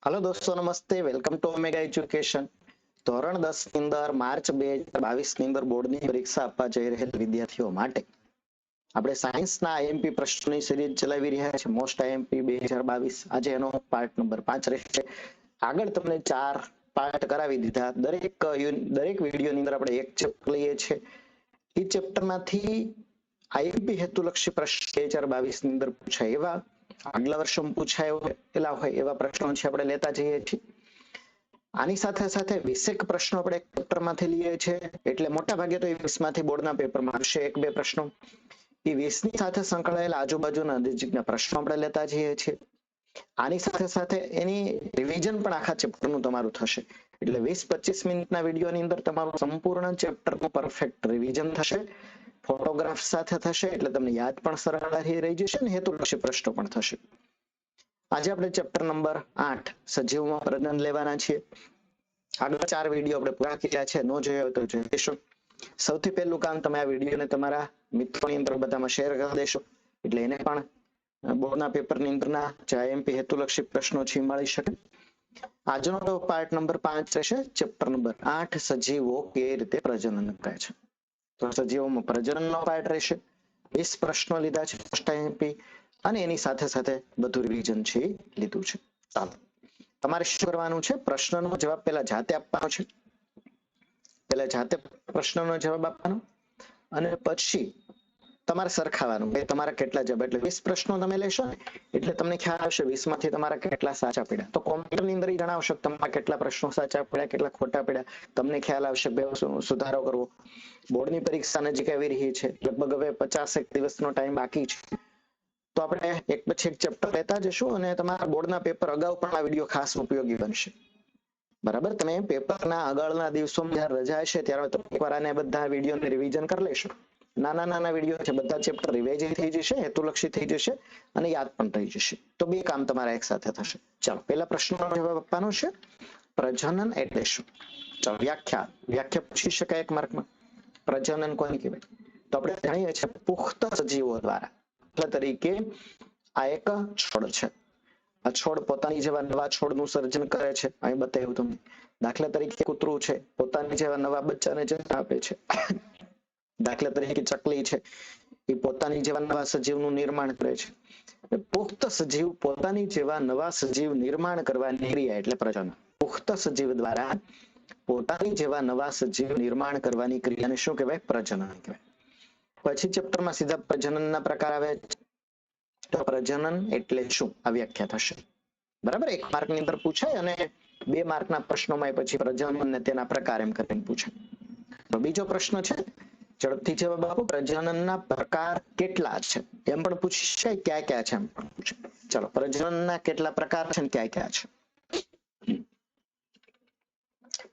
Hello दोस्तों, नमस्ते। Welcome to Omega education. ધોરણ 10 ની અંદર માર્ચ 2022 ની અંદર બોર્ડની પરીક્ષા આપવા જઈ રહેલ વિદ્યાર્થીઓ માટે આપણે સાયન્સના આઈએમપી પ્રશ્નોની સિરીઝ ચલાવી રહ્યા છે, મોસ્ટ આઈએમપી 2022। આજે એનો પાર્ટ નંબર 5 રહેશે। આગળ તમને 4 પાર્ટ કરાવી દીધા। દરેક વિડીયોની અંદર આપણે એક ચેપ્ટર લઈએ છીએ। એ ચેપ્ટરમાંથી આઈએમપી હેતુલક્ષી પ્રશ્ન 2022 ની અંદર પૂછાય એવા, આગલા વર્ષોમાં પૂછાયેલા હોય એવા પ્રશ્નો છે આપણે લેતા જઈએ છીએ। આની સાથે સાથે 20 પ્રશ્નો આપણે એક ચેપ્ટરમાંથી લઈએ છીએ, એટલે મોટા ભાગે તો એ 20 માંથી બોર્ડના પેપરમાં આવશે એક બે પ્રશ્નો। એ 20 ની સાથે સંકળાયેલા આજુબાજુના નજીકના પ્રશ્નો આપણે લેતા જઈએ છીએ। આની સાથે સાથે એની રિવિઝન પણ આખા ચેપ્ટરનું તમારું થશે, એટલે 20-25 મિનિટના વિડીયોની અંદર તમારું સંપૂર્ણ ચેપ્ટરનું પરફેક્ટ રિવિઝન થશે, ફોટોગ્રાફ સાથે થશે, એટલે તમને યાદ પણ સરળતાથી રહી જશે અને હેતુલક્ષી પ્રશ્નો પણ થશે। આજે આપણે ચેપ્ટર નંબર 8 સજીવમાં પ્રજનન લેવાના છીએ। આગળ 4 વિડીયો આપણે પૂરા કર્યા છે, નો જોયો તો જોઈ લેશો। સૌથી પહેલું કામ, તમે આ વિડીયોને તમારા મિત્રોની અંદર બધામાં શેર કરી દેશો, એટલે એને પણ બોર્ડના પેપરની અંદરના જે આઈએમપી હેતુલક્ષી પ્રશ્નો છે મળી શકે। આજનો તો પાર્ટ નંબર 5 રહેશે, ચેપ્ટર નંબર 8 સજીવો કેવી રીતે પ્રજનન કરે છે। તો સજીવોમાં પ્રજનનનો પાર્ટ રહેશે। 20 પ્રશ્નો લીધા છે ફર્સ્ટ આઈએમપી, અને એની સાથે સાથે બધું રિવિઝન છે એ લીધું છે। ચાલો, તમારે શું કરવાનું છે, પ્રશ્નનો જવાબ પહેલા જાતે આપવાનો છે। પહેલા જાતે પ્રશ્નનો જવાબ આપવાનો, અને પછી તમારે સરખાવાનું કે તમારા કેટલા જવાબ, એટલે 20 પ્રશ્નો તમે લેશો ને એટલે તમને ખ્યાલ આવશે 20 માંથી તમારા કેટલા સાચા પડ્યા। તો કોમેન્ટની અંદર જણાવશો કે તમારા કેટલા પ્રશ્નો સાચા પડ્યા, કેટલા ખોટા પડ્યા, તમને ખ્યાલ આવશે બે સુધારો કરવો। બોર્ડની પરીક્ષા નજીક આવી રહી છે, લગભગ હવે 50 દિવસનો ટાઈમ બાકી છે, તો આપણે એક પછી એક ચેપ્ટર લેતા જશું, અને તમારા બોર્ડના પેપર અગાઉ પણ આ વિડીયો ખાસ ઉપયોગી બનશે, બરાબર। તમે પેપરના આગળના દિવસોમાં જ્યારે રજા હશે ત્યારે તમે એકવાર આને બધા વિડીયોને રિવિઝન કરી લેશો। નાના નાના વિડીયો છે, બધા ચેપ્ટર રિવાઇઝ થઈ જશે, હેતુલક્ષી થઈ જશે, અને યાદ પણ થઈ જશે। તો બે કામ તમારા એક સાથે થશે। ચાલો, પહેલા પ્રશ્નનો જવાબ આપવાનો છે, પ્રજનન એટલે શું? ચાલો, વ્યાખ્યા પૂછી શકાય એક માર્કમાં। પ્રજનન કોને કહેવાય? તો આપણે જાણીએ છીએ પુખ્ત સજીવો દ્વારા, દાખલા તરીકે આ એક છોડ છે, આ છોડ પોતાની જેવા નવા છોડનું સર્જન કરે છે, અહીં બતાવ્યું તમને। દાખલા તરીકે કૂતરું છે, પોતાની જેવા નવા બચ્ચાને જન્મ આપે છે। દાખલા તરીકે ચકલી છે, એ પોતાની જેવા નવા સજીવનું નિર્માણ કરે છે। પુખ્ત સજીવ પોતાની જેવા નવા સજીવ નિર્માણ કરવાની ક્રિયા એટલે પ્રજનન। પુખ્ત સજીવ દ્વારા પોતાની જેવા નવા સજીવ નિર્માણ કરવાની ક્રિયાને શું કહેવાય? પ્રજનન કહેવાય। પછી ચેપ્ટરમાં સીધા પ્રજનનના પ્રકાર આવે, તો પ્રજનન એટલે શું આ વ્યાખ્યા થશે, બરાબર। એક માર્કની અંદર પૂછાય, અને 2 માર્કના પ્રશ્નોમાં પછી પ્રજનન અને તેના પ્રકાર એમ કરીને પૂછાય। તો બીજો પ્રશ્ન છે, ઝડપથી જવાબ આપો, પ્રજનનના પ્રકાર કેટલા છે એમ પણ પૂછી શકાય, ક્યાં ક્યાં છે એમ પણ પૂછાય। ચલો, પ્રજનનના કેટલા પ્રકાર છે ને ક્યાં ક્યાં છે?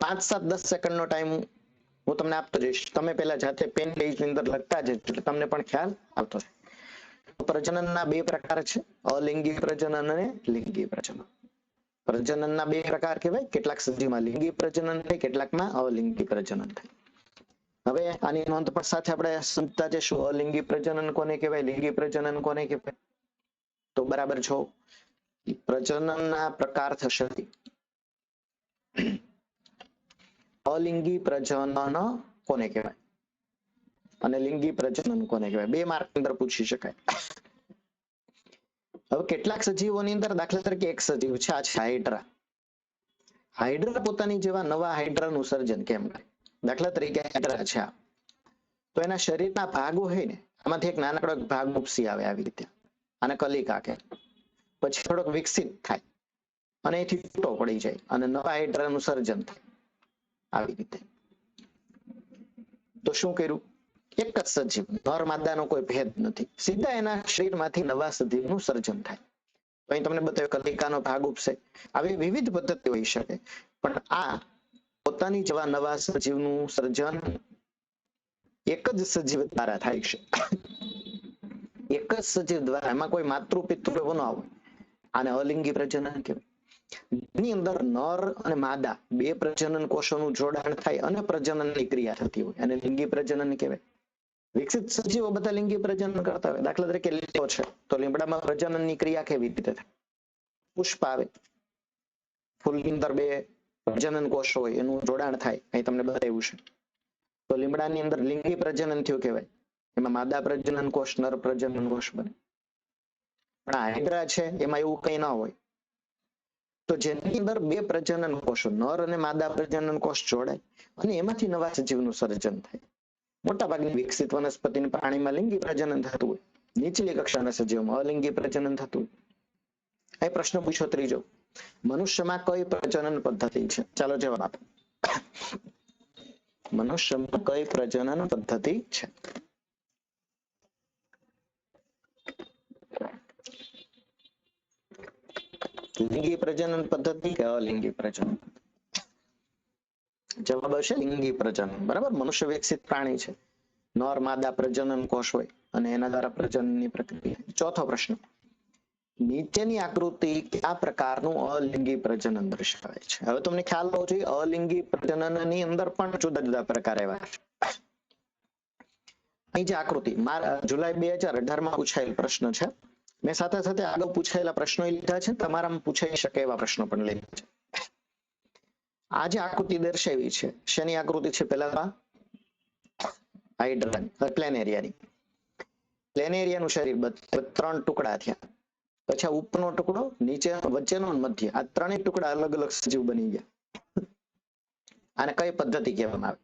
5, 7, 10 સેકન્ડનો ટાઈમ હું તમને આપતો જઈશ, તમે પહેલા જાતે પેન પેજની અંદર લખતા જજો, એટલે તમને પણ ખ્યાલ આવતો જાય। પ્રજનનના 2 પ્રકાર છે, અલિંગી પ્રજનન અને લિંગી પ્રજનન। પ્રજનનના 2 પ્રકાર કહેવાય, કેટલાક સજીવમાં લિંગી પ્રજનન થાય, કેટલાકમાં અલિંગી પ્રજનન થાય। હવે આની નોંધ પણ સાથે આપણે સમજતા જઈશું, અલિંગી પ્રજનન કોને કહેવાય, લિંગી પ્રજનન કોને કહેવાય। તો બરાબર છો, પ્રજનનના પ્રકાર થશે, અલિંગી પ્રજનન કોને કહેવાય અને લિંગી પ્રજનન કોને કહેવાય, 2 માર્ક અંદર પૂછી શકાય। હવે કેટલાક સજીવોની અંદર, દાખલા તરીકે એક સજીવ છે, આ છે હાઇડ્રા। હાઇડ્રા પોતાની જેવા નવા હાઇડ્રાનું સર્જન કેમ કરે? દાખલા તરીકે હાઇડ્રા છે, તો એના શરીરના ભાગો હોય ને, આમાંથી એક નાનકડો ભાગ ઉપસી આવે આવી રીતે, અને કલિકા કે પછી થોડોક વિકસિત થાય, અને એથી છૂટો પડી જાય, અને નવા હાઇડ્રાનું સર્જન થાય આવી રીતે। તો શું કર્યું? એક જ સજીવ, નર માદાનો કોઈ ભેદ નથી, સીધા એના શરીરમાંથી નવા સજીવનું સર્જન થાય। તો અહીં તમને બતાવ્યું કલિકાનો ભાગ ઉપસે, આવી વિવિધ પદ્ધતિ હોઈ શકે, પણ આ પોતાની જેવા નવા સજીવનું સર્જન એક જ સજીવ દ્વારા થાય છે। એક જ સજીવ દ્વારા, એમાં કોઈ માતૃ પિતૃ ન હોય, આને અલિંગી પ્રજનન કહેવાય। ની અંદર નર અને માદા 2 પ્રજનન કોષોનું જોડાણ થાય અને પ્રજનનની ક્રિયા થતી હોય, અને લિંગી પ્રજનન કહેવાય। વિકસિત સજીવો બધા લિંગી પ્રજનન કરતા હોય, દાખલા તરીકે લીમડો છે, તો લીમડામાં પ્રજનનની ક્રિયા કેવી રીતે થાય? પુષ્પ આવે, ફૂલની અંદર બે પ્રજનન કોષો હોય એનું જોડાણ થાય અહીં તમને બતાવ્યું છે. તો લીમડાની અંદર લિંગી પ્રજનન થયું કહેવાય, એમાં માદા પ્રજનન કોષ નર પ્રજનન કોષ બને. પણ આ હાઇડ્રા છે એમાં એવું કઈ ના હોય. તો જેની અંદર બે પ્રજનન કોષો નર અને માદા પ્રજનન કોષ જોડાય અને એમાંથી નવા સજીવનું સર્જન થાય. મોટા ભાગની વિકસિત વનસ્પતિ પ્રાણીમાં લિંગી પ્રજનન થતું હોય, નીચલી કક્ષાના સજીવોમાં અલિંગી પ્રજનન થતું હોય. અહીં પ્રશ્ન પૂછો ત્રીજો, મનુષ્યમાં કઈ પ્રજનન પદ્ધતિ છે? ચાલો જવાબ આપો. મનુષ્યમાં કઈ પ્રજનન પદ્ધતિ છે? લિંગી પ્રજનન પદ્ધતિ કે અલિંગી પ્રજનન? જવાબ હશે લિંગી પ્રજનન. બરાબર, મનુષ્ય વિકસિત પ્રાણી છે, નર માદા પ્રજનન કોષ હોય અને એના દ્વારા પ્રજનનની પ્રક્રિયા. ચોથો પ્રશ્ન, નીચેની આકૃતિ કયા પ્રકારનું અલિંગી પ્રજનન દર્શાવે છે? હવે તમને ખ્યાલ હોવો જોઈએ અલિંગી પ્રજનનની અંદર પણ જુદા જુદા પ્રકાર એવા છે. અહીં જે આકૃતિ જુલાઈ 2018 માં પૂછાયેલ પ્રશ્ન છે, મેં સાથે સાથે આગળ પૂછાયેલા પ્રશ્નો લીધા છે, તમારામાં પૂછાઈ શકે એવા પ્રશ્નો પણ લીધા છે. આ જે આકૃતિ દર્શાવી છે શેની આકૃતિ છે? પેલા હાઇડ્રા પ્લેનેરિયાની. પ્લેનેરિયાનું શરીર ત્રણ ટુકડા થયા, પછી આ ઉપરનો ટુકડો, નીચે વચ્ચેનો મધ્ય, આ ત્રણેય ટુકડા અલગ અલગ સજીવ બની ગયા. આને કઈ પદ્ધતિ કહેવામાં આવે?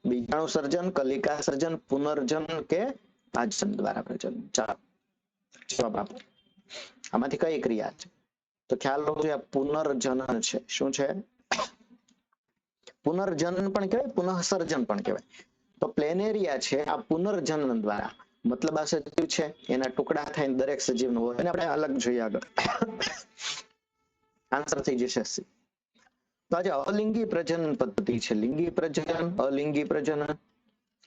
બીજાણુ સર્જન, કલિકા સર્જન, પુનર્જન કે ભાજન દ્વારા પ્રજનન? ચાલો જવાબ આપો. આમાંથી કઈ ક્રિયા છે? તો ખ્યાલ રાખજો આ પુનર્જનન છે. શું છે? પુનર્જનન પણ કહેવાય, પુનઃસર્જન પણ કહેવાય. તો પ્લેનેરિયા છે આ પુનર્જનન દ્વારા, મતલબ આ સજીવ છે એના ટુકડા થાય દરેક સજીવનો હોય, અને આપણે અલગ જોઈએ આગળ. આન્સર થઈ જશે. તો આજે અલિંગી પ્રજનન પદ્ધતિ છે. લિંગી પ્રજનન, અલિંગી પ્રજનન.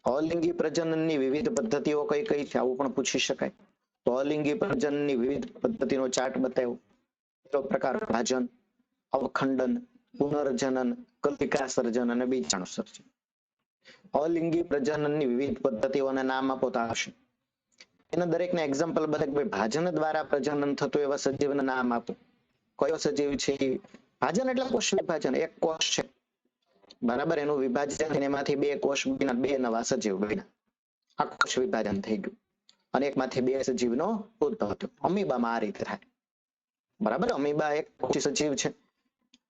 અલિંગી પ્રજનનની વિવિધ પદ્ધતિઓ કઈ કઈ છે આવું પણ પૂછી શકાય. તો અલિંગી પ્રજનનની વિવિધ પદ્ધતિનો ચાર્ટ બતાવ્યો. તો પ્રકાર ભાજન, અવખંડન, પુનર્જનન, કલિકા સર્જન અને બીજાણુ સર્જન. અલિંગી પ્રજનનની વિવિધ પદ્ધતિઓના નામ આપો તો આવશે. એના દરેકના એક્ઝામ્પલ બધા. ભાજન દ્વારા પ્રજનન થતું એવા સજીવના નામ આપો. કયો સજીવ છે? ભાજન એટલે કોષ વિભાજન. એક કોષ છે, બરાબર, એનું વિભાજન, એમાંથી બે કોષ બન્યા, બે નવા સજીવ બન્યા, આ કોષ વિભાજન થઈ ગયું અને એકમાંથી બે સજીવનો ઉદ્ભવ થયો. અમીબામાં આ રીતે થાય. બરાબર, અમીબા એક કોષી સજીવ છે,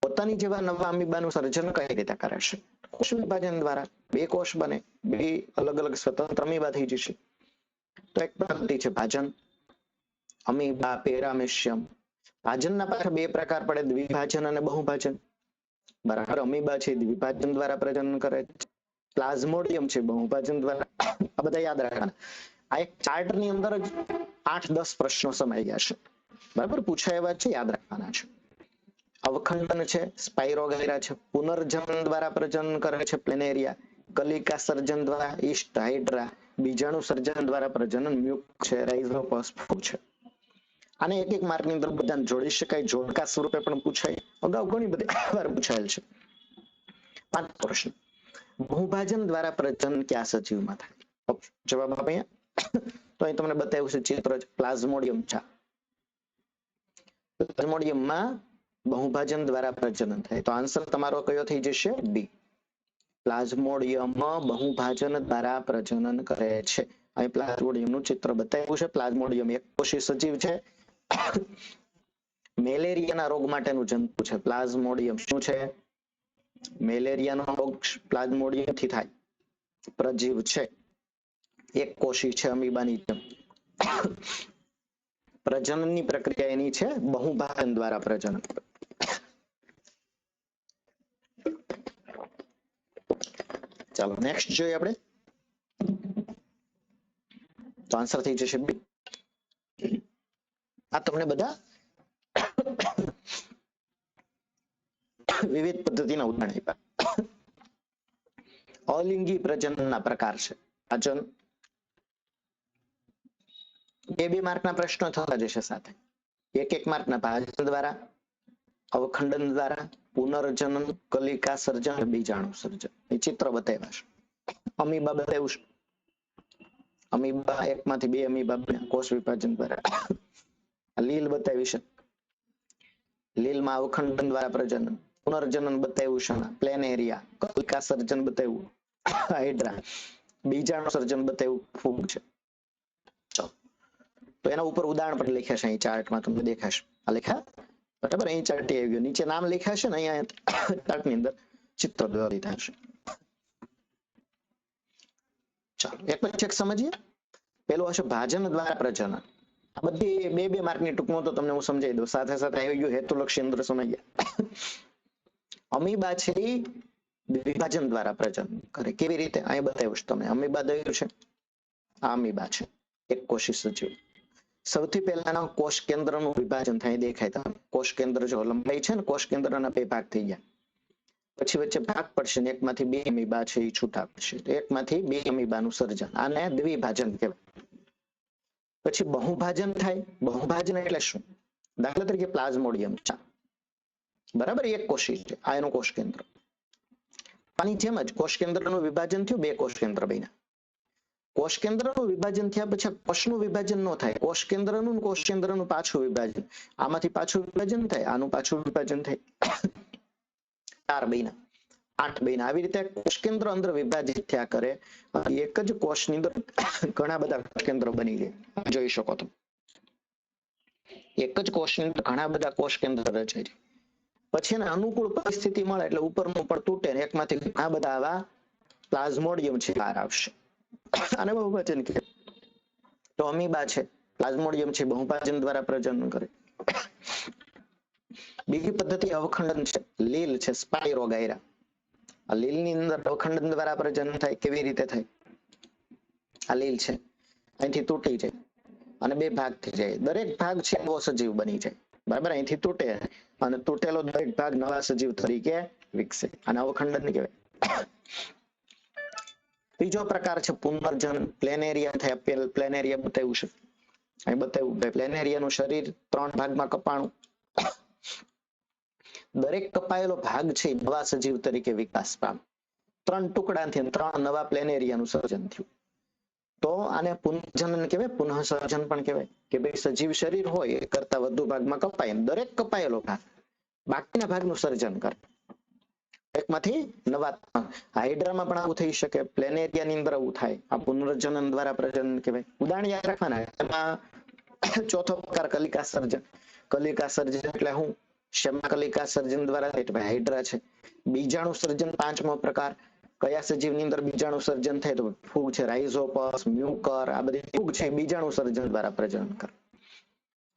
પોતાની જેવા નવા અમીબાનું સર્જન કઈ રીતે કરે છે? કોષ વિભાજન દ્વારા. બે કોષ બને, બે અલગ અલગ સ્વતંત્ર અમીબા થઈ જશે. તો એક પદ્ધતિ છે ભાજન. અમીબા, પેરામેશિયમ. ભાજનના પાછા બે પ્રકાર પડે, દ્વિભાજન અને બહુભાજન. બરાબર, અમીબા છે દ્વિભાજન દ્વારા પ્રજનન કરે છે, પ્લાઝ્મોડિયમ છે બહુભાજન દ્વારા. આ બધા યાદ રાખવાના. આ એક ચાર્ટ ની અંદર જ 8-10 પ્રશ્નો સમાઈ ગયા છે. બરાબર, પૂછાય એવા છે, યાદ રાખવાના છે. અવખંડન છે, સ્પાઇરોગાયરા છે. પુનર્જનન દ્વારા પ્રજનન કરે છે પ્લેનેરિયા. કલિકા સર્જન દ્વારા ઈસ્ટ હાઇડ્રા. બીજાણુ સર્જન દ્વારા પ્રજનન મ્યુક છે, રાઇઝોપસ છે. આને એક એક માર્કની અંદર બધાને જોડી શકાય, જોડકા સ્વરૂપે પણ પૂછાય, અગાઉ ઘણી બધી વાર પૂછાયેલ છે. 5 પ્રશ્ન, બહુભાજન દ્વારા પ્રજનન કયા સજીવમાં થાય? જવાબ આપો અહીંયા. તો અહીં તમને બતાવ્યું છે ચિત્ર, પ્લાઝ્મોડિયમ છે. પ્લાઝ્મોડિયમમાં બહુભાજન દ્વારા પ્રજનન થાય. તો આન્સર તમારો કયો થઈ જશે? બી. પ્લાઝ્મોડિયમ બહુભાજન દ્વારા પ્રજનન કરે છે. અહીં પ્લાઝ્મોડિયમનું ચિત્ર બતાવ્યું છે. પ્લાઝ્મોડિયમ એક કોષી સજીવ છે. મેલેરિયાના રોગ માટેનું જંતુ છે પ્લાઝ્મોડિયમ. શું છે? મેલેરિયાનો રોગ પ્લાઝ્મોડિયમથી થાય. પ્રજીવ છે, એક કોષી છે, અમીબાની જેમ. પ્રજનનની પ્રક્રિયા એની છે બહુભાજન દ્વારા પ્રજનન. ચાલો નેક્સ્ટ જોઈએ આપણે. તો આન્સર થઈ જશે બી. આ તમને બધા વિવિધ પદ્ધતિના ઉદાહરણ આપ્યા. અલિંગી પ્રજનનના પ્રકાર છે. ભાજન, બે માર્કના પ્રશ્નો થતા જશે સાથે. એક માર્કના ભાજન દ્વારા, અવખંડન દ્વારા, પુનર્જનન, કલિકા સર્જન, બીજાણુ સર્જન. એ ચિત્ર બતાવ્યા છે. અમીબા બતાવ્યું છે. અમીબા એકમાંથી બે અમીબા બન્યા કોષ વિભાજન દ્વારા. લીલ બતાવી છે. લીલમાં અવખંડન દ્વારા પ્રજનન, પુનર્જનન બતાવ્યું છે, પ્લેનેરિયા, કલિકા સર્જન બતાવ્યું હાઇડ્રા, બીજાણુ સર્જન બતાવ્યું ફૂગ છે. ચલો, તો એના ઉપર ઉદાહરણ પણ લખ્યા છે અહીં ચાર્ટમાં તમને દેખાશે. આ લખ્યા બરાબર, અહીં ચાર્ટ આવી ગયો, નીચે નામ લખ્યા છે ને અહીંયા ચાર્ટની અંદર ચિત્ર દોરી થશે. ચાલો એક પછી એક સમજીએ. પેલું હશે ભાજન દ્વારા પ્રજનન. આ બધી બે બે માર્કની ટૂંકમાં તો તમને હું સમજાવી દઉં, સાથે સાથે આવી ગયું હેતુલક્ષી ઇન્દ્ર સમજ્યા. અમીબા છે એ વિભાજન દ્વારા પ્રજનન કરે. કેવી રીતે અહીં બતાવ્યું છે તમને. અમીબા દયું છે, આ અમીબા છે, એક કોશી સજીવ. સૌથી પહેલાના કોષ કેન્દ્રનું વિભાજન થાય દેખાય તમને. કોષ કેન્દ્ર જો લંબાઈ છે ને, કોષ કેન્દ્રના બે ભાગ થઈ ગયા, પછી વચ્ચે ભાગ પડશે ને એકમાંથી બે અમીબા છે એ છૂટા પડશે, તો એકમાંથી બે અમીબાનું સર્જન, આને દ્વિભાજન કહેવાય. પછી બહુભાજન થાય. બહુભાજન એટલે શું? દાખલા તરીકે પ્લાઝ્મોડિયમ છે બરાબર, એક કોષી છે, આ એનું કોષ કેન્દ્ર. આની જેમ જ કોષ કેન્દ્રનું વિભાજન થયું, બે કોષ કેન્દ્ર બન્યા. કોષ કેન્દ્રનું વિભાજન થયા પછી કોષનું વિભાજન ન થાય, કોષ કેન્દ્રનું કોષ કેન્દ્રનું પાછું વિભાજન, આમાંથી પાછું વિભાજન થાય, આનું પાછું વિભાજન થાય, 4 બન્યા, 8 બન્યા. આવી રીતે કોષ કેન્દ્ર અંદર વિભાજિત થયા કરે. એક જ કોષની અંદર ઘણા બધા કોષ કેન્દ્ર બની જાય, જોઈ શકો તમે. એક જ કોષની અંદર ઘણા બધા કોષ કેન્દ્ર રચાય છે. પછી એને અનુકૂળ પરિસ્થિતિ મળે એટલે ઉપરનું પણ તૂટે ને એકમાંથી ઘણા બધા આવા પ્લાઝ્મોડિયમ છે બહાર આવશે, આને બહુભાજન કહે. તો અમીબા છે, પ્લાઝ્મોડિયમ છે, બહુભાજન દ્વારા પ્રજનન કરે. બીજી પદ્ધતિ અવખંડન છે, લીલ છે, સ્પાઇરોગાયરા. આ લીલની અંદર અવખંડન દ્વારા પ્રજનન થાય. કેવી રીતે થાય? આ લીલ છે, અહીંથી તૂટી જાય અને બે ભાગ થઈ જાય. દરેક ભાગ છે નવો સજીવ બની જાય બરાબર. અહીંથી તૂટે અને તૂટેલો દરેક ભાગ નવા સજીવ તરીકે વિકસે, અને અવખંડન કહેવાય. ત્રીજો પ્રકાર છે પુનર્જન. પ્લેનેરિયા થાય. પ્લેનેરિયા બતાવ્યું છે અહીં, બતાવ્યું પ્લેનેરિયાનું શરીર 3 ભાગમાં કપાણું. દરેક કપાયેલો ભાગ છે નવા સજીવ તરીકે વિકાસ પામે. 3 ટુકડાથી 3 નવા પ્લેનેરિયાનું સર્જન થયું. તો આને પુનર્જનન કહેવાય, પુનઃસર્જન પણ કહેવાય. કે ભાઈ સજીવ શરીર હોય એ કરતા વધુ ભાગમાં કપાય, દરેક કપાયેલો ભાગ બાકીના ભાગનું સર્જન કરે, એકમાંથી નવા. હાઇડ્રામાં પણ આવું થઈ શકે, પ્લેનેરિયાની અંદર આવું થાય. આ પુનર્જનન દ્વારા પ્રજનન કહેવાય. ઉદાહરણ યાદ રાખવાના. એમાં ચોથો પ્રકાર કલિકા સર્જન. કલિકા સર્જન એટલે હું? શેમાં કલિકા સર્જન દ્વારા થાય? હાઇડ્રા છે. બીજાણુ સર્જન 5મો પ્રકાર. કયા સજીવની અંદર બીજાણુ સર્જન થાય? તો ફૂગ છે, રાઇઝોપસ, મ્યુકર, આ બધી ફૂગ છે બીજાણુ સર્જન દ્વારા પ્રજનન કરે.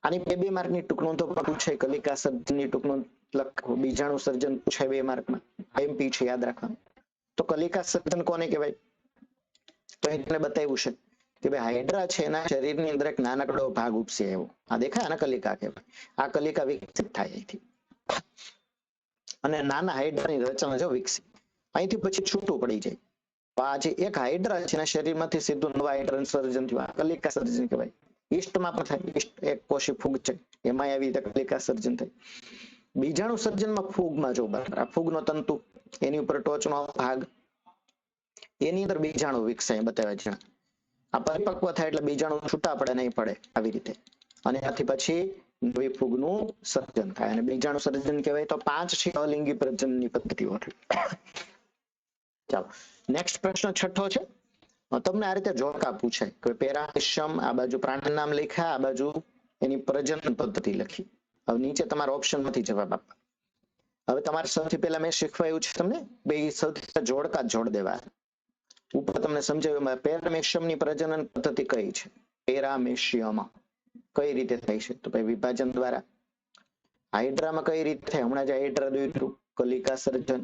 આની બે માર્કની ટૂંકનોંધ તો પૂછાય. કલિકા સર્જનની ટૂંકનોંધ લખો, બીજાણુ સર્જન પૂછાય 2 માર્કમાં, આઈએમપી છે યાદ રાખવાનું. તો કલિકા સર્જન કોને કહેવાય? તો અહીં તમને બતાવ્યું છે કે ભાઈ હાઇડ્રા છે એના શરીરની અંદર એક નાનકડો ભાગ ઉપસે એવો, આ દેખાય, આને કલિકા કહેવાય. આ કલિકા વિકસિત થાય અહીંથી, અને નાના હાઇડ્રાની રચના જો વિકસી, અહીંથી પછી છૂટું પડી જાય. આ જે એક હાઇડ્રા છે એના શરીરમાંથી સીધું નવા હાઇડ્રાનું સર્જન થયું, આ કલિકા સર્જન કહેવાય. ઈસ્ટમાં પણ થાય. ઈસ્ટ એક કોષી ફૂગ છે, એમાં આવી રીતે કલિકા સર્જન થાય. બીજાણુ સર્જનમાં ફૂગમાં જો બરાબર, આ ફૂગનો તંતુ, એની ઉપર ટોચનો ભાગ, એની અંદર બીજાણુ વિકસાય બતાવે છે. આ પરિપક્વ થાય એટલે બીજાણુ છૂટા પડે નહીં પડે આવી રીતે, અને આથી પછી નવી ફૂગનું સર્જન થાય, અને બીજાણુ સર્જન કહેવાય. તો 5 છે અલિંગી પ્રજનનની પદ્ધતિઓ. ચાલો નેક્સ્ટ પ્રશ્ન છઠ્ઠો છે. તમને આ રીતે જોડકા પૂછાય કે પેરામિશમ, આ બાજુ પ્રાણી નામ લખ્યા, આ બાજુ એની પ્રજનન પદ્ધતિ લખી. હવે નીચે તમારા ઓપ્શન માંથી જવાબ આપવા. હવે તમારે સૌથી પહેલા મેં શીખવાયું છે તમને બે સૌથી જોડકા જોડ દેવા. ઉપર તમને સમજાવ્યું પેરામિશમ ની પ્રજનન પદ્ધતિ કઈ છે. પેરામિશિયમ કઈ રીતે થાય છે? તો ભાઈ વિભાજન દ્વારા. હાઇડ્રામાં કઈ રીતે થાય? હમણાં જ હાઇડ્રા દોર્યું, કલિકા સર્જન.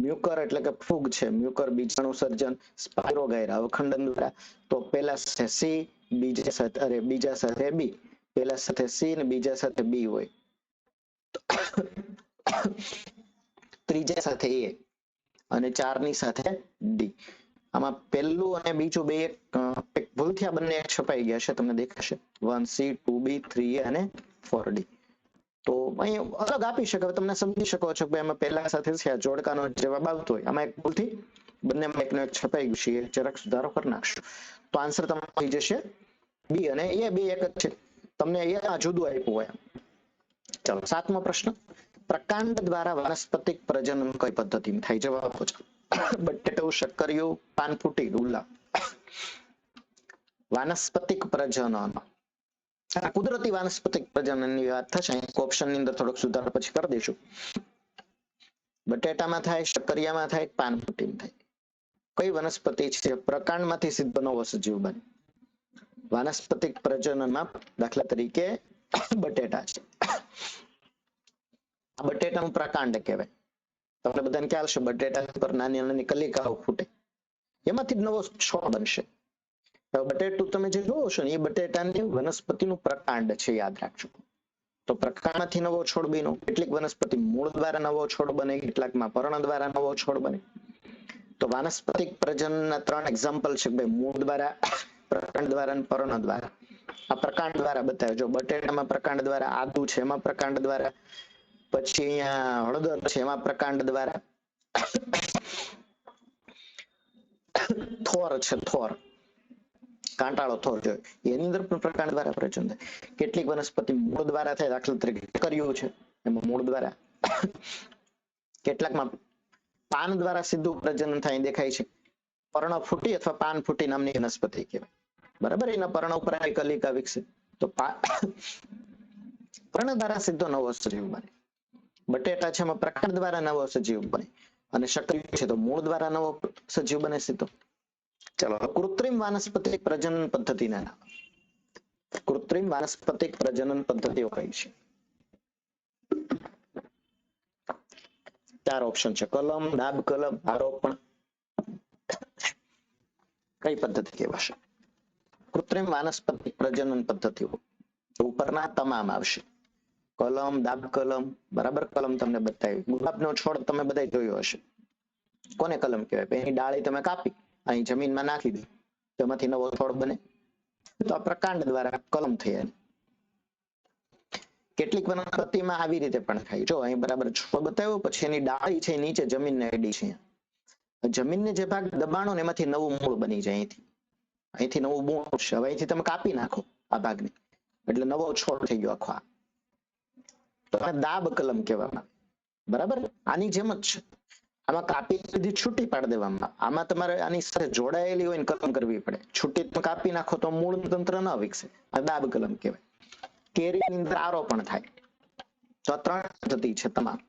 મ્યુકર એટલે કે ફૂગ છે, મ્યુકર બીજાણુ સર્જન. સ્પાઇરોગાયરા અવખંડન દ્વારા. તો પેલા સાથે સી, બીજા સાથે બી. પેલા સાથે સી ને બીજા સાથે બી હોય, ત્રીજા સાથે એ, અને 4ની સાથે ડી. આમાં પહેલું અને બીજું બે એક ભૂલથી આ બંને છપાઈ ગયા છે, તમને દેખાશે 1C 2B 3A અને 4D. તો અહીં અલગ આપી શકે, તમને સમજી શકો છો કે એમાં પહેલા સાથે છે આ જોડકાનો જવાબ આવતો હોય, આમાં એક ભૂલથી બંનેમાં એકનો એક છપાઈ ગયું છે, જરાક સુધારો કરી નાખશું તો આન્સર તમારો થઈ જશે બી. અને એ બે એક જ છે, તમને અહીંયા જુદું આપ્યું હોય. ચાલો 7મો પ્રશ્ન, પ્રકાંડ દ્વારા વાનસ્પતિક પ્રજનન કઈ પદ્ધતિમાં થાય? જવાબ આપો છો. બટેટું, શક્કરિયું, પાનફૂટી, ગુલાબ. વાનસ્પતિક પ્રજનન, કુદરતી વાનસ્પતિક પ્રજનનની વાત થશે. ઓપ્શન ની અંદર થોડોક સુધારો પછી કરી દઈશું. બટેટામાં થાય, શક્કરિયામાં થાય, પાનફૂટીમાં થાય. કઈ વનસ્પતિ છે પ્રકાંડમાંથી સીધો નવો સજીવ બને? વાનસ્પતિક પ્રજનનમાં દાખલા તરીકે બટેટા છે. આ બટેટાનું પ્રકાંડ કહેવાય. તમને બધાને ખ્યાલ છે બટેટા પર નાની નાની કલિકાઓ ફૂટે, એમાંથી નવો છોડ બનશે. બટેટું તમે જે જોવો છો ને એ બટેટાની વનસ્પતિનું પ્રકાંડ છે, યાદ રાખજો. તો પ્રકાંડમાંથી નવો છોડ બન્યો. કેટલીક વનસ્પતિ મૂળ દ્વારા નવો છોડ બને, કેટલાકમાં પર્ણ દ્વારા નવો છોડ બને. તો વાનસ્પતિક પ્રજનનના 3 એક્ઝામ્પલ છે ભાઈ, મૂળ દ્વારા, પ્રકાંડ દ્વારા અને પર્ણ દ્વારા. આ પ્રકાંડ દ્વારા બતાવે. જો બટેટામાં પ્રકાંડ દ્વારા, આદુ છે એમાં પ્રકાંડ દ્વારા, પછી અહીંયા હળદર છે એમાં પ્રકાંડ દ્વારા, થોર છે, થોર કાંટાળો થોર જોઈએ એની અંદર પણ પ્રકાંડ દ્વારા પ્રજનન થાય. કેટલીક વનસ્પતિ મૂળ દ્વારા થાય, દાખલા તરીકે કર્યું છે એમાં મૂળ દ્વારા. કેટલાકમાં પાન દ્વારા સીધું પ્રજનન થાય દેખાય છે. પર્ણફૂટી અથવા પાનફૂટી નામની વનસ્પતિ કહેવાય. બરાબર, એના પર્ણ ઉપર કલિકા વિકસે તો પર્ણ દ્વારા સીધો નવો સજીવ બને. બટેટા છે એમાં પ્રકાંડ દ્વારા નવો સજીવ બને, અને શક્કરિયું છે તો મૂળ દ્વારા નવો સજીવ બને સીધો. ચલો, કૃત્રિમ વાનસ્પતિક પ્રજનન પદ્ધતિના નામ. કૃત્રિમ વાનસ્પતિક પ્રજનન પદ્ધતિઓ કઈ છે? 4 ઓપ્શન છે. કલમ, દાબ કલમ, આરોપણ. કઈ પદ્ધતિ કહેવાશે? કૃત્રિમ વાનસ્પતિક પ્રજનન પદ્ધતિઓ ઉપરના તમામ આવશે. કલમ, દાબ કલમ, બરાબર, કલમ તમને બતાવી. ગુલાબનો છોડ તમે બધા જોયો હશે. કોને કલમ કહેવાય? એની ડાળી તમે કાપી અહીં જમીનમાં નાખી દો, તેમાંથી નવો છોડ બને. તો આ પ્રકાંડ દ્વારા કલમ થઈ. કેટલીક વનસ્પતિમાં આવી રીતે પણ થાય. જો અહીં બરાબર છોડ બતાવ્યો, પછી એની ડાળી છે નીચે જમીનને અડી છે. જમીનને જે ભાગ દબાણો ને એમાંથી નવું મૂળ બની જાય. અહીંથી નવું મૂળ છે. હવે અહીંથી તમે કાપી નાખો આ ભાગને, એટલે નવો છોડ થઈ ગયો આખો. તો દાબ કલમ કહેવામાં. બરાબર, આની જેમ જ છે. આમાં કાપી દીધી, છૂટી પાડી દેવામાં. આમાં તમારે આની સાથે જોડાયેલી હોય ને કલમ કરવી પડે. છૂટી કાપી નાખો તો મૂળ તંત્ર ન વિકસે. આ દાબ કલમ કહેવાય. કેરીની અંદર આરોપણ થાય. તો આ 3 પદ્ધતિ છે તમામ.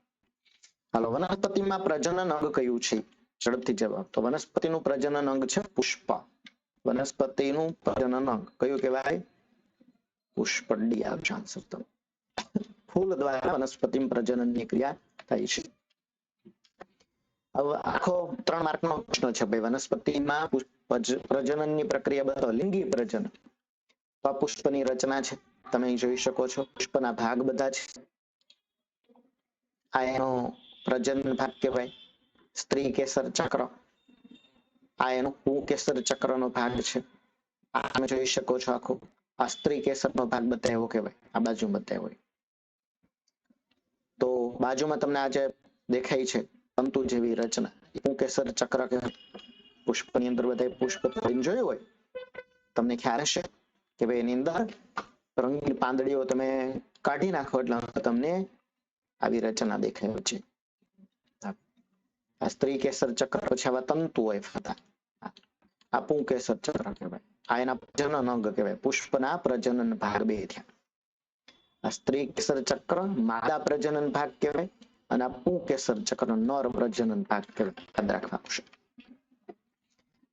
હાલો, વનસ્પતિમાં પ્રજનન અંગ કયું છે? ઝડપથી જવાબ. તો વનસ્પતિનું પ્રજનન અંગ છે પુષ્પ. વનસ્પતિનું પ્રજનન અંગ કયું કહેવાય? પુષ્પ. ડી આવશે આન્સર. ફૂલ દ્વારા વનસ્પતિ પ્રજનનની ક્રિયા થાય છે. હવે આખો 3 માર્કનો પ્રશ્ન છે ભાઈ. વનસ્પતિમાં પ્રજનનની પ્રક્રિયા બતાવો. લિંગી પ્રજનન. તો આ પુષ્પની રચના છે, તમે અહીં જોઈ શકો છો. પુષ્પના ભાગ બધા છે. આ એનો પ્રજનન ભાગ કહેવાય. સ્ત્રી કેસર ચક્ર, આ એનો પુંકેસર ચક્રનો ભાગ છે. આ તમે જોઈ શકો છો આખું. આ સ્ત્રી કેસરનો ભાગ બતાવ્યો કહેવાય. આ બાજુ બતાવ્યો. તો બાજુમાં તમને આ જે દેખાય છે તંતુ જેવી રચના, પુંકેસર ચક્ર કહેવાય. પુષ્પની અંદર બધા પુષ્પ જોયું હોય, તમને ખ્યાલ હશે કે ભાઈ એની અંદર રંગીન પાંદડીઓ તમે કાઢી નાખો એટલે તમને આવી રચના દેખાય છે. આ સ્ત્રી કેસર ચક્ર પછી આવા તંતુ હોય ફરતા, આ પુંકેસર ચક્ર કહેવાય. આ એના પ્રજનન અંગ કહેવાય. પુષ્પના પ્રજનન ભાગ 2 થયા. આ સ્ત્રી કેસર ચક્ર માદા પ્રજનન ભાગ કહેવાય, અને આ પુંકેસર ચક્ર નર પ્રજનન ભાગ કહેવાય. યાદ રાખવાનું છે.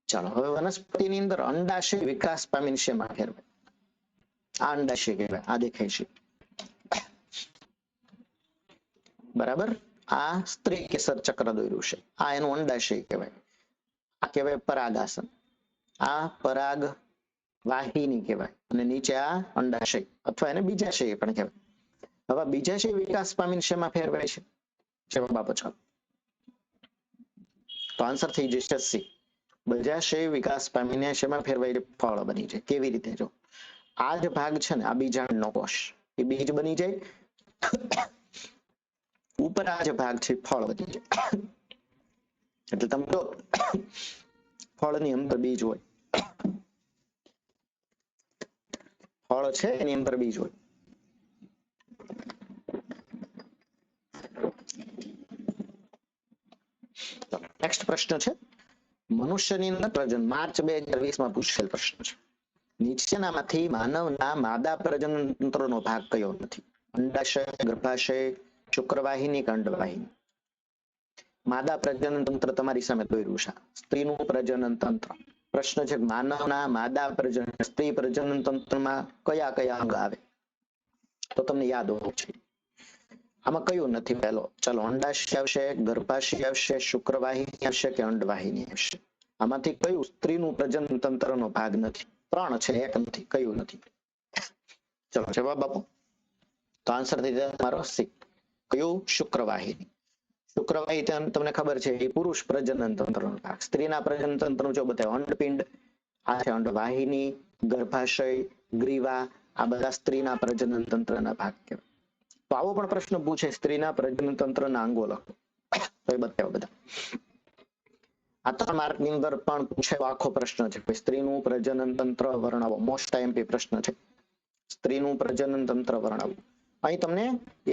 ચાલો, હવે વનસ્પતિની અંદર અંડાશય વિકાસ પામીને શેમાં ફેરવાય? આ અંડાશય કહેવાય. આ દેખાય છે બરાબર. આ સ્ત્રી કેસર ચક્ર દોર્યું છે. આ એનું અંડાશય કહેવાય. આ કહેવાય પરાગાસન. આ પરાગ વાહિની કહેવાય. અને નીચે આ અંડાશય અથવા એને બીજાશય પણ કહેવાય. હવે બીજાશય વિકાસ પામીને શેમાં ફેરવાય છે? જવાબ આપો ચાલો. તો આન્સર થઈ જશે સી. બીજાશય વિકાસ પામીને શેમાં ફેરવાય? ફળ બની જાય. કેવી રીતે? જો આ જે ભાગ છે ને, આ બીજાણુનો કોષ, એ બીજ બની જાય. ઉપર આ જે ભાગ છે ફળ બની જાય. એટલે તમે જો ફળની અંદર બીજ હોય, ફળ છે એની અંદર બીજ હોય. પ્રશ્ન છે મનુષ્યની અંદર પ્રજનન, માર્ચ 2020 માં પૂછેલ પ્રશ્ન છે. નીચેનામાંથી માનવના માદા પ્રજનન તંત્રનો ભાગ કયો નથી? અંડાશય, ગર્ભાશય, શુક્રવાહિની કે અંડવાહિની? માદા પ્રજનન તંત્ર તમારી સામે દોર્યું છે, સ્ત્રીનું પ્રજનન તંત્ર. પ્રશ્ન છે માનવના માદા પ્રજનન, સ્ત્રી પ્રજનન તંત્રમાં કયા કયા અંગ આવે? તો તમને યાદ હોવું જોઈએ. આમાં કયું નથી? પહેલો ચાલો, અંડાશય આવશે, ગર્ભાશય આવશે, શુક્રવાહિની આવશે કે અંડવાહિની આવશે? આમાંથી કયું સ્ત્રીનું પ્રજનન તંત્રનો ભાગ નથી? 3 છે, એક નથી. કયું નથી? ચલો જવાબ આપો. તો આન્સર થઈ જાય તમારો સી. કયું? શુક્રવાહિની. શુક્રવાહિની તમને ખબર છે એ પુરુષ પ્રજનન તંત્રનો ભાગ. સ્ત્રીના પ્રજનન તંત્ર જો બતાવે અંડપિંડ, આ છે અંડવાહિની, ગર્ભાશય, ગ્રીવા, આ બધા સ્ત્રીના પ્રજનન તંત્રના ભાગ કહેવાય. તો આવો પણ પ્રશ્ન પૂછે, સ્ત્રીના પ્રજનન તંત્રના અંગો લખો, તો એ બતાવો બધા. આ 3 માર્કની અંદર પણ પૂછેલો આખો પ્રશ્ન છે. સ્ત્રીનું પ્રજનન તંત્ર વર્ણવો, મોસ્ટ આઈએમપી પ્રશ્ન છે. સ્ત્રીનું પ્રજનન તંત્ર વર્ણવો. અહીં તમને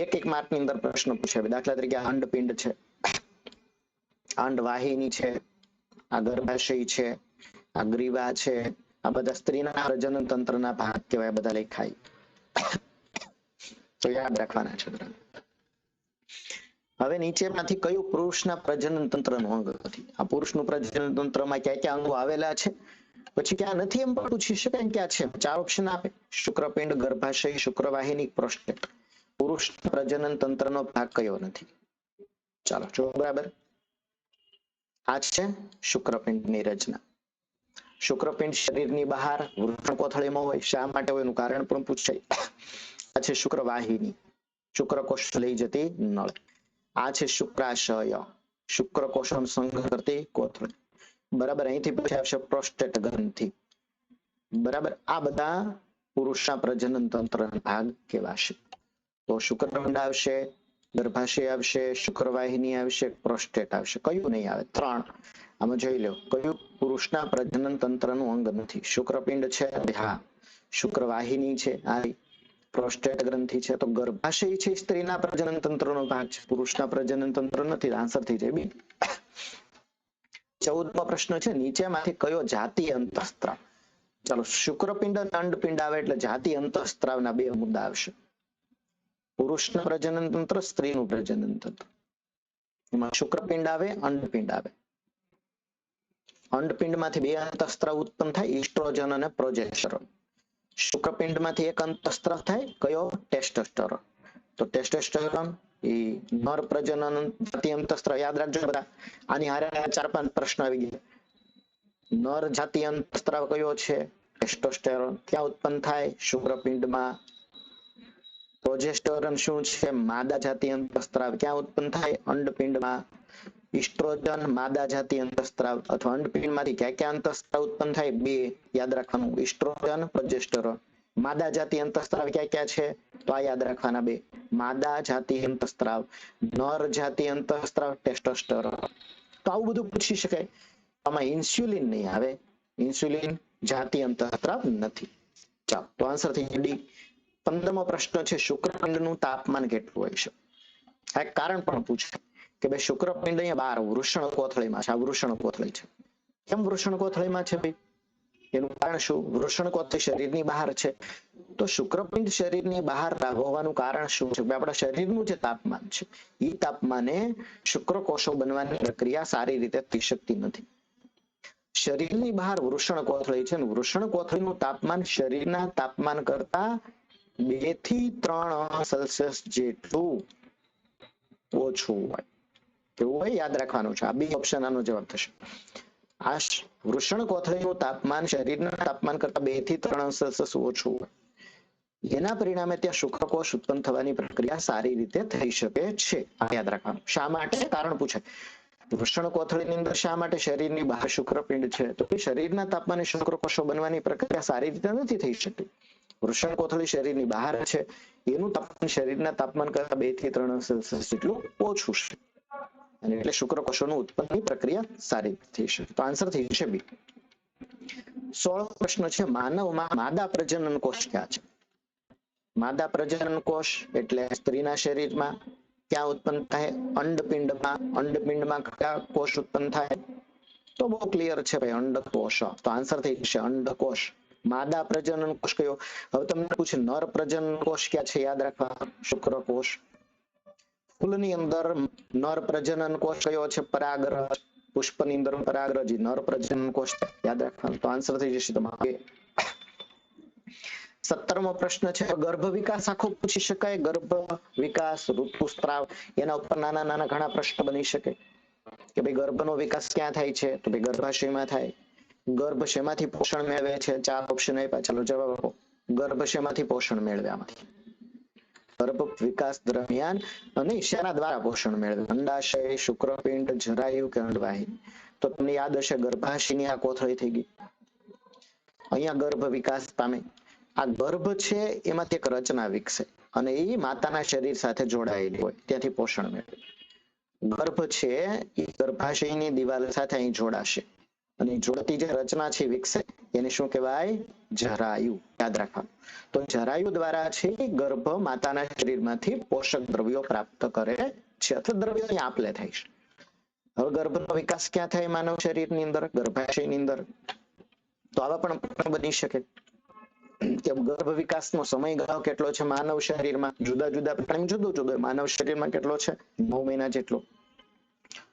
1 માર્કની અંદર પ્રશ્ન પૂછે. દાખલા તરીકે આ અંડપિંડ છે, અંડવાહિની છે, આ ગર્ભાશય છે, આ ગ્રીવા છે, આ બધા સ્ત્રીના પ્રજનન તંત્રના ભાગ કહેવાય, બધા લખાય. તો યાદ રાખવાના છે. હવે નીચેમાંથી કયું પુરુષના પ્રજનન તંત્રનું અંગ નથી? આ પુરુષનું પ્રજનન તંત્રમાં ક્યાં ક્યાં અંગો આવેલા છે, પછી ક્યાં નથી એમ પણ પૂછી શકાય. ક્યાં છે? 4 ઓપ્શન આપે: શુક્રપિંડ, ગર્ભાશય, શુક્રવાહિની, પ્રોસ્ટેટ. પુરુષ પ્રજનન તંત્રનો ભાગ કયો નથી? ચાલો જો બરાબર. આ છે શુક્રપિંડની રચના. શુક્રપિંડ શરીરની બહાર વૃષણ કોથળીમાં હોય. શા માટે હોય એનું કારણ પણ પૂછાય. આ છે શુક્રવાહિની, શુક્રકોષ લઈ જતી નળ. આ છે શુક્રાશય, શુક્રકોષનો સંગ્રહ કરતી કોથળી. બરાબર. અહીંથી પછી આવશે પ્રોસ્ટેટ ગ્રંથિ. બરાબર. આ બધા પુરુષના પ્રજનન તંત્રના ભાગ કહેવાશે. તો શુક્રપિંડ આવશે, ગર્ભાશય આવશે, શુક્રવાહિની આવશે, પ્રોસ્ટેટ આવશે. કયું નહીં આવે? 3. આમાં જોઈ લો કયું પુરુષના પ્રજનન તંત્રનું અંગ નથી. શુક્રપિંડ છે, હા. શુક્રવાહિની છે, આ. પ્રોસ્ટેટ ગ્રંથિ છે. તો ગર્ભાશય છે સ્ત્રીના પ્રજનન તંત્રનો ભાગ છે, પુરુષના પ્રજનન તંત્ર નથી. આન્સર થઈ જાય બી. 14મો પ્રશ્ન છે નીચેમાંથી કયો જાતીય અંતઃસ્ત્રાવ? ચાલો, શુક્રપિંડ અને અંડપિંડ આવે એટલે જાતીય અંતઃસ્ત્રાવના 2 મુદ્દા આવશે. પુરુષના પ્રજનન તંત્ર, સ્ત્રીનું પ્રજનન તંત્ર. એમાં શુક્રપિંડ આવે, અંડપિંડ આવે. અંડપિંડમાંથી 2 અંતઃસ્ત્રાવ ઉત્પન્ન થાય, ઈસ્ટ્રોજન અને પ્રોજેસ્ટેરોન. શુક્રપિંડમાંથી 1 અંતઃસ્ત્રાવ થાય, કયો? ટેસ્ટોસ્ટેરોન. તો ટેસ્ટોસ્ટેરોન એ નર પ્રજનન જાતીય અંતઃસ્ત્રાવ. યાદ રાખજો બધા. આની હારે 4-5 પ્રશ્ન આવી ગયા. નર જાતીય અંતઃસ્ત્રાવ કયો છે? ટેસ્ટોસ્ટેરોન. ક્યાં ઉત્પન્ન થાય? શુક્રપિંડમાં. પ્રોજેસ્ટેરોન શું છે? માદા જાતીય અંતઃસ્ત્રાવ. ક્યાં ઉત્પન્ન થાય? અંડપિંડમાં. ઈસ્ટ્રોજન માદા જાતીય અંતઃસ્ત્રાવ અથવા અંડપિંડમાંથી ક્યાં ક્યાં અંતઃસ્ત્રાવ ઉત્પન્ન થાય? 2 યાદ રાખવાનું, ઈસ્ટ્રોજન, પ્રોજેસ્ટેરોન. માદા જાતીય અંતઃસ્ત્રાવ ક્યાં ક્યાં છે? તો આ યાદ રાખવાના 2. માદા જાતીય અંતઃસ્ત્રાવ, નર જાતીય અંતઃસ્ત્રાવ, ટેસ્ટોસ્ટેરોન. તો આવું બધું પૂછી શકાય. આમાં ઇન્સ્યુલિન નહીં આવે. ઇન્સ્યુલિન જાતીય અંતઃસ્ત્રાવ નથી. ચાલો, તો આન્સર થઈ ગયો ડી. 15મો પ્રશ્ન છે શુક્રપિંડનું તાપમાન કેટલું હોય છે? આ એક કારણ પણ પૂછે કે ભાઈ શુક્રપિંડ અહીંયા બહાર વૃષણ કોથળીમાં છે. આ વૃષણ કોથળી છે. કેમ વૃષણ કોથળીમાં છે ભાઈ? એનું કારણ શું? વૃષણ કોથળી શરીરની બહાર છે. તો શુક્રપિંડ શરીરની બહાર હોવાનું કારણ શું છે? આપણા શરીરનું જે તાપમાન છે એ તાપમાને શુક્રકોષો બનવાની પ્રક્રિયા સારી રીતે થઈ શકતી નથી. શરીરની બહાર વૃષણ કોથળી છે. વૃષણ કોથળીનું તાપમાન શરીરના તાપમાન કરતા 2 થી 3 સેલ્સિયસ જેટલું ઓછું હોય. કેવું હોય? યાદ રાખવાનું છે. આ બી ઓપ્શન આનો જવાબ થશે. આ વૃષણ કોથળીનું તાપમાન શરીરના તાપમાન કરતા 2 થી 3 સેલ્સિયસ ઓછું હોય. એના પરિણામે ત્યાં શુક્રકોષ ઉત્પન્ન થવાની પ્રક્રિયા સારી રીતે થઈ શકે છે. આ યાદ રાખવાનું. શા માટે? કારણ પૂછાય. વૃષણ કોથળીની અંદર શા માટે શરીરની બહાર શુક્રપિંડ છે? તો કે શરીરના તાપમાને શુક્રકોષો બનવાની પ્રક્રિયા સારી રીતે નથી થઈ શકતી. વૃષણ કોથળી શરીરની બહાર છે, એનું તાપમાન શરીરના તાપમાન કરતા 2 થી 3 સેલ્સિયસ જેટલું ઓછું છે. અને એટલે શુક્રકોષોનું ઉત્પન્નની પ્રક્રિયા સારી થઈ શકે. તો આન્સર થઈ જશે બી. 16મો પ્રશ્ન છે માનવમાં માદા પ્રજનન કોષ ક્યાં છે? માદા પ્રજનન કોષ એટલે સ્ત્રીના શરીરમાં. ક્યાં ઉત્પન્ન થાય? અંડપિંડમાં. અંડપિંડમાં કયા કોષ ઉત્પન્ન થાય? તો બહુ ક્લિયર છે ભાઈ, અંડકોષ. તો આન્સર થઈ જશે અંડકોષ. માદા પ્રજનન કોષ કયો? હવે તમને પૂછે નર પ્રજનન કોષ ક્યાં છે? યાદ રાખવા, શુક્રકોષ. ફૂલની અંદર નર પ્રજનન કોષ કયો છે? પરાગરજ. પુષ્પની અંદર પરાગરજ નર પ્રજનન કોષ, યાદ રાખવાનું. તો આન્સર થઈ જશે તમારે 17મો પ્રશ્ન છે, ગર્ભ વિકાસ આખો પૂછી શકાય. ગર્ભ વિકાસ, ઋતુસ્ત્રાવ, એના ઉપર નાના નાના ઘણા પ્રશ્ન બની શકે કે ભાઈ ગર્ભનો વિકાસ ક્યાં થાય છે? તો ભાઈ ગર્ભાશયમાં થાય. ગર્ભ શેમાંથી પોષણ મેળવે છે? 4 ઓપ્શન આપ્યા, ચાલો જવાબ આપો. ગર્ભ શેમાંથી પોષણ મેળવે? આમાંથી ગર્ભ વિકાસ દરમિયાન અને શેના દ્વારા પોષણ મેળવે? અંડાશય, શુક્રપિંડ, જરાયુ કે અંડવાહી? તો તમને યાદ હશે ગર્ભાશયની આ કોથળી થઈ ગઈ. અહીંયા ગર્ભ વિકાસ પામે. આ ગર્ભ છે એમાંથી એક રચના વિકસે અને એ માતાના શરીર સાથે જોડાયેલી હોય, ત્યાંથી પોષણ મેળવે. ગર્ભ છે એ ગર્ભાશયની દિવાલ સાથે અહીં જોડાશે અને જોડતી જે રચના છે વિકસે એને શું કહેવાય? જરાયુ. યાદ રાખવાનું. તો જરાયુ દ્વારા છે ગર્ભ માતાના શરીરમાંથી પોષક દ્રવ્યો પ્રાપ્ત કરે છે અથવા દ્રવ્યોની આપલે થાય છે. હવે ગર્ભનો વિકાસ ક્યાં થાય? માનવ શરીરની અંદર, ગર્ભાશયની અંદર. તો આવા પણ પ્રશ્ન બની શકે કે ગર્ભ વિકાસનો સમયગાળો કેટલો છે માનવ શરીરમાં? જુદા જુદા પ્રાણી જુદું જુદું. માનવ શરીરમાં કેટલો છે? 9 મહિના જેટલો.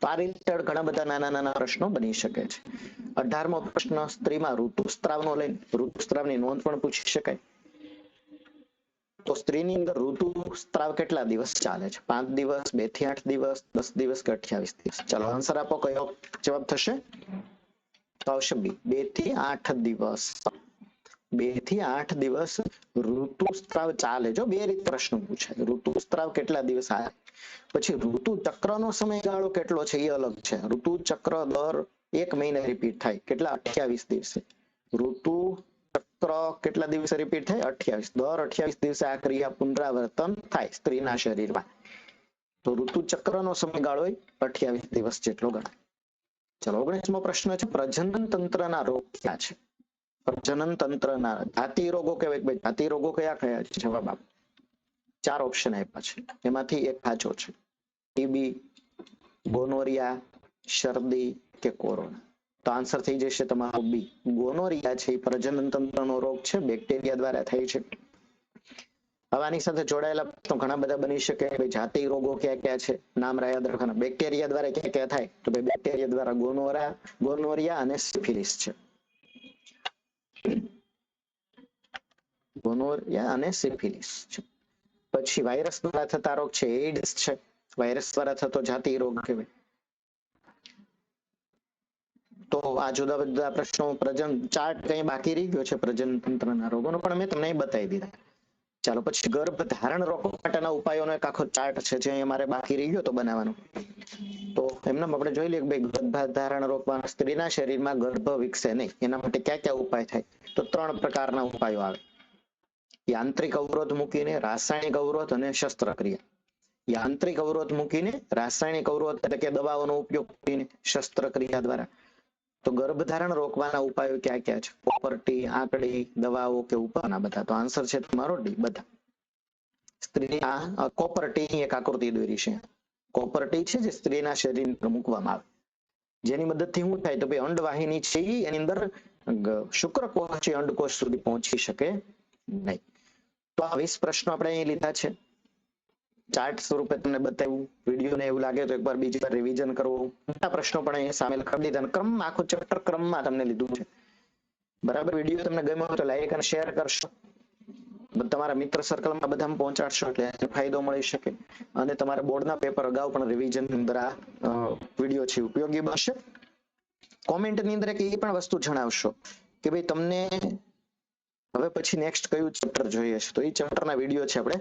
તો આ રિલેટેડ ઘણા બધા નાના નાના પ્રશ્નો બની શકે છે. 18મો પ્રશ્ન, સ્ત્રીમાં ઋતુસ્ત્રાવનો લઈને ઋતુસ્ત્રાવની નોંધ પણ પૂછી શકાય. તો સ્ત્રીની અંદર ઋતુસ્ત્રાવ કેટલા દિવસ ચાલે છે? 5 દિવસ, 2 થી 8 દિવસ, 10 દિવસ કે 28 દિવસ? ચાલો આન્સર આપો, કયો જવાબ થશે? તો આવશે બી, 2 થી 8 દિવસ. 2 થી 8 દિવસ ઋતુસ્ત્રાવ ચાલે. જો બે રીતે પ્રશ્ન પૂછાય, ઋતુસ્ત્રાવ કેટલા દિવસ આવે. પછી ઋતુ ચક્રનો સમયગાળો કેટલો છે એ અલગ છે. ઋતુ ચક્ર દર 1 મહિને રિપીટ થાય, કેટલા? 28 દિવસે. ઋતુ ચક્ર કેટલા દિવસે રિપીટ થાય? 28. દર 28 દિવસે આ ક્રિયા પુનરાવર્તન થાય સ્ત્રીના શરીરમાં. તો ઋતુ ચક્રનો સમયગાળો 28 દિવસ જેટલો ગણાય. ચલો 19મો પ્રશ્ન છે, પ્રજનન તંત્રના રોગ ક્યાં છે? પ્રજનન તંત્રના જાતિ રોગો કહેવાય. ભાઈ જાતિ રોગો કયા કયા છે? જવાબ આપો. 4 ઓપ્શન આપ્યા છે, એમાંથી એક સાચો છે. ટીબી, ગોનોરિયા, શરદી કે કોરોના? તો આન્સર થઈ જશે તમારો બી. ગોનોરિયા છે એ પ્રજનન તંત્રનો રોગ છે, બેક્ટેરિયા દ્વારા થાય છે. હવે આની સાથે જોડાયેલા તો ઘણા બધા બની શકે. ભાઈ જાતિ રોગો ક્યાં ક્યાં છે? નામ યાદ રાખવાના. બેક્ટેરિયા દ્વારા ક્યાં ક્યાં થાય? તો ભાઈ બેક્ટેરિયા દ્વારા ગોનોરિયા અને સિફિલિસ છે. ગોનોરિયા અને સિફિલિસ છે. પછી વાયરસ દ્વારા થતા રોગ છે, એઇડ્સ છે. વાયરસ દ્વારા થતો જાતિ રોગ કહેવાય. તો આ જુદા જુદા પ્રશ્નો ચાર્ટ કઈ બાકી રહી ગયો છે પ્રજનન તંત્રના રોગોનો, પણ મેં તમને બતાવી દીધા. ચાલો પછી ગર્ભ ધારણ રોકવા માટેના ઉપાયોનો એક આખો ચાર્ટ છે જે અમારે બાકી રહી ગયો તો બનાવવાનો. તો એમને આપણે જોઈ લઈએ કે ભાઈ ગર્ભ ધારણ રોકવા સ્ત્રીના શરીરમાં ગર્ભ વિકસે નહીં એના માટે ક્યાં ક્યાં ઉપાય થાય? તો 3 પ્રકારના ઉપાયો આવે. યાંત્રિક અવરોધ મૂકીને, રાસાયણિક અવરોધ અને શસ્ત્રક્રિયા. યાંત્રિક અવરોધ મૂકીને, રાસાયણિક અવરોધ એટલે કે દવાઓનો ઉપયોગ કરીને, શસ્ત્રક્રિયા દ્વારા. તો ગર્ભધારણ રોકવાના ઉપાયો ક્યાં ક્યાં છે? કોપરટી, આંકડી, દવાઓ કે ઉપાયના બધા? તો આન્સર છે તમારો ડી, બધા. સ્ત્રીની આ કોપરટી એક આકૃતિ દોરી છે. કોપરટી છે જે સ્ત્રીના શરીર પર મૂકવામાં આવે, જેની મદદથી શું થાય? તો ભાઈ અંડવાહિની છે એની અંદર શુક્રકોષ છે અંડકોષ સુધી પહોંચી શકે નહીં. તો આ 20 પ્રશ્નો આપણે અહીં લીધા છે, ચાર્ટ સ્વરૂપે તમને બતાવ્યું. વિડીયોને એવું લાગે તો એકવાર બીજી વાર રિવિઝન કરવું. મોટા પ્રશ્નો પણ અહીં સામેલ કરી દીધા. ક્રમમાં આખું ચેપ્ટર ક્રમમાં તમને લીધું છે. બરાબર. વિડીયો તમને ગમ્યો હોય તો લાઈક અને શેર કરશો, તમારા મિત્ર સર્કલમાં બધામાં પહોંચાડશો એટલે ફાયદો મળી શકે. અને તમારા બોર્ડના પેપર અગાઉ પણ રિવિઝન અંદર આ વિડીયો છે ઉપયોગી બનશે. કોમેન્ટની અંદર એક એ પણ વસ્તુ જણાવશો કે ભાઈ તમને હવે પછી નેક્સ્ટ કયું ચેપ્ટર જોઈએ છે, તો એ ચેપ્ટરના વિડીયો છે આપણે